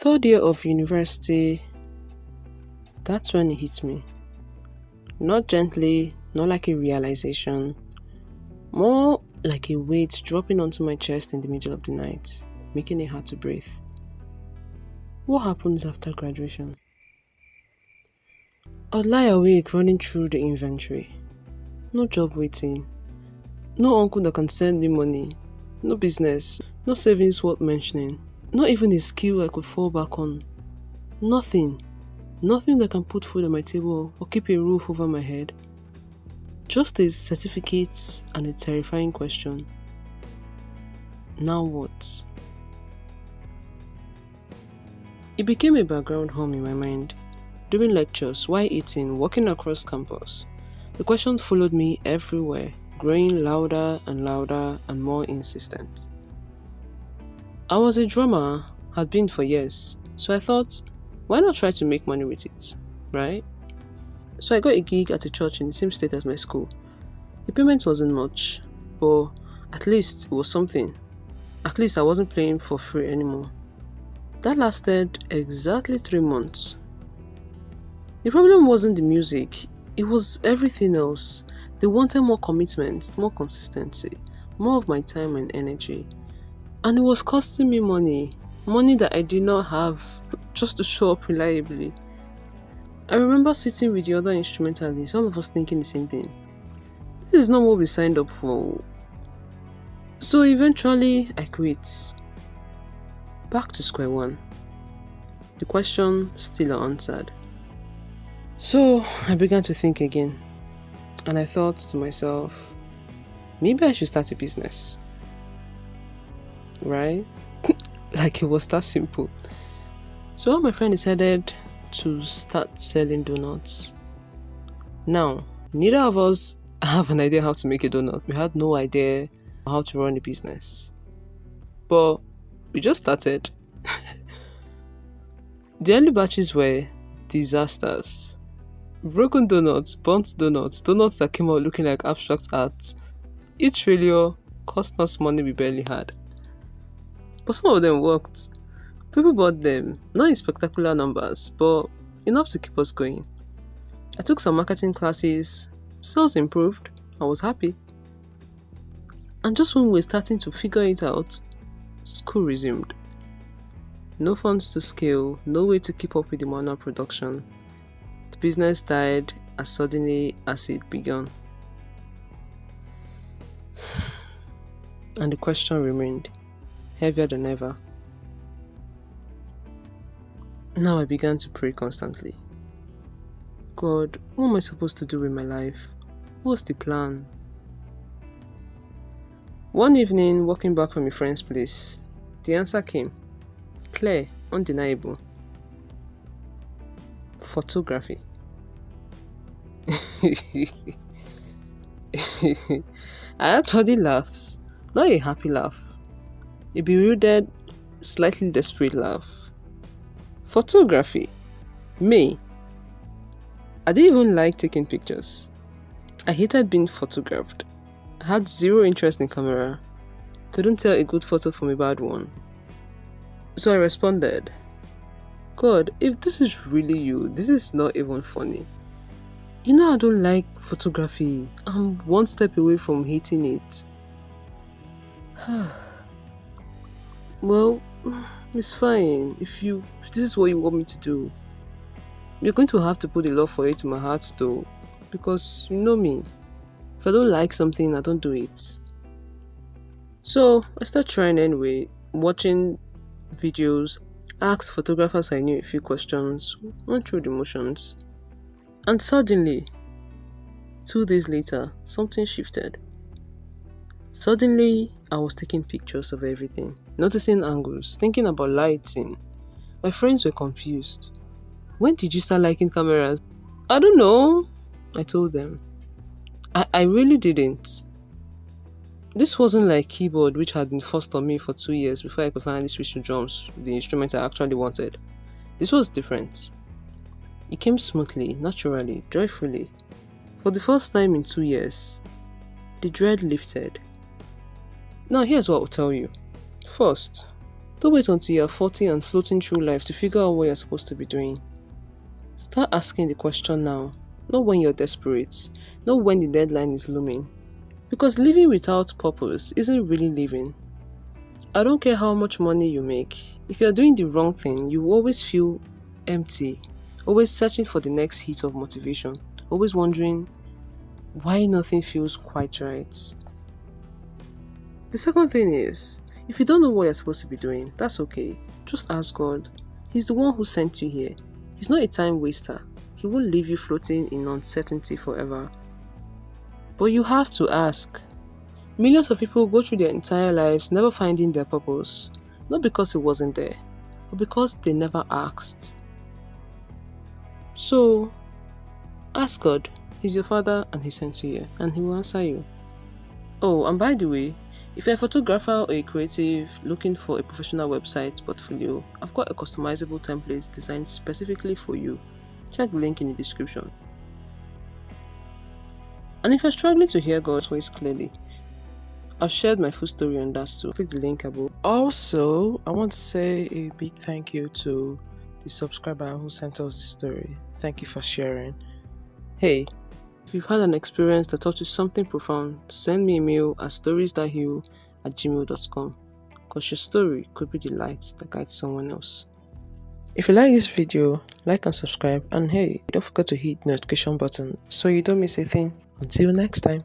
Third year of university, that's when it hit me. Not gently, not like a realization, more like a weight dropping onto my chest in the middle of the night, making it hard to breathe. What happens after graduation? I'd lie awake running through the inventory. No job waiting. No uncle that can send me money. No business. No savings worth mentioning. Not even a skill I could fall back on. Nothing. Nothing that can put food on my table or keep a roof over my head. Just a certificate and a terrifying question. Now what? It became a background hum in my mind. During lectures, while eating, walking across campus, the question followed me everywhere, growing louder and louder and more insistent. I was a drummer, had been for years, so I thought, why not try to make money with it, right? So I got a gig at a church in the same state as my school. The payment wasn't much, but at least it was something. At least I wasn't playing for free anymore. That lasted exactly 3 months. The problem wasn't the music, it was everything else. They wanted more commitment, more consistency, more of my time and energy. And it was costing me money that I did not have just to show up reliably. I remember sitting with the other instrumentalists, all of us thinking the same thing. This is not what we signed up for. So eventually I quit. Back to square one. The question still unanswered. So I began to think again, and I thought to myself, maybe I should start a business. Right? Like it was that simple. So my friend decided to start selling donuts. Now, neither of us have an idea how to make a donut. We had no idea how to run a business. But we just started. The early batches were disasters. Broken donuts, burnt donuts, donuts that came out looking like abstract art. Each failure cost us money we barely had. But some of them worked. People bought them, not in spectacular numbers, but enough to keep us going. I took some marketing classes, sales improved, I was happy. And just when we were starting to figure it out, school resumed. No funds to scale, no way to keep up with the manual production. The business died as suddenly as it began. And the question remained, heavier than ever. Now I began to pray constantly. God, what am I supposed to do with my life? What's the plan? One evening, walking back from a friend's place, the answer came. Clear, undeniable. Photography. I actually laughed. Not a happy laugh. A bewildered, slightly desperate laugh. Photography. Me. I didn't even like taking pictures. I hated being photographed. I had zero interest in camera. Couldn't tell a good photo from a bad one. So I responded, God, if this is really you, this is not even funny. You know I don't like photography. I'm one step away from hating it. Well, it's fine. If this is what you want me to do, you're going to have to put a lot for it in my heart though. Because you know me. If I don't like something, I don't do it. So I started trying anyway, watching videos, asked photographers I knew a few questions, went through the motions. And suddenly, 2 days later, something shifted. Suddenly, I was taking pictures of everything, noticing angles, thinking about lighting. My friends were confused. When did you start liking cameras? I don't know, I told them. I really didn't. This wasn't like keyboard, which had been forced on me for 2 years before I could finally switch to drums, the instrument I actually wanted. This was different. It came smoothly, naturally, joyfully. For the first time in 2 years, the dread lifted. Now here's what I'll tell you. First, Don't wait until you're 40 and floating through life to figure out what you're supposed to be doing. Start asking the question now, not when you're desperate, not when the deadline is looming. Because living without purpose isn't really living. I don't care how much money you make. If you're doing the wrong thing, you will always feel empty, always searching for the next hit of motivation, always wondering why nothing feels quite right. The second thing is, if you don't know what you're supposed to be doing, that's okay. Just ask God. He's the one who sent you here. He's not a time waster. He won't leave you floating in uncertainty forever. But you have to ask. Millions of people go through their entire lives never finding their purpose, not because it wasn't there, but because they never asked. So, ask God. He's your father and he sent you here, and he will answer you. Oh, and by the way, if you're a photographer or a creative looking for a professional website portfolio, I've got a customizable template designed specifically for you. Check the link in the description. And if you're struggling to hear God's voice clearly, I've shared my full story on that, so click the link above. Also, I want to say a big thank you to the subscriber who sent us the story. Thank you for sharing. Hey, if you've had an experience that taught you something profound, send me a mail at storiesththeheal@gmail.com, because your story could be the light that guides someone else. If you like this video, like and subscribe, and hey, don't forget to hit the notification button so you don't miss a thing. Until next time.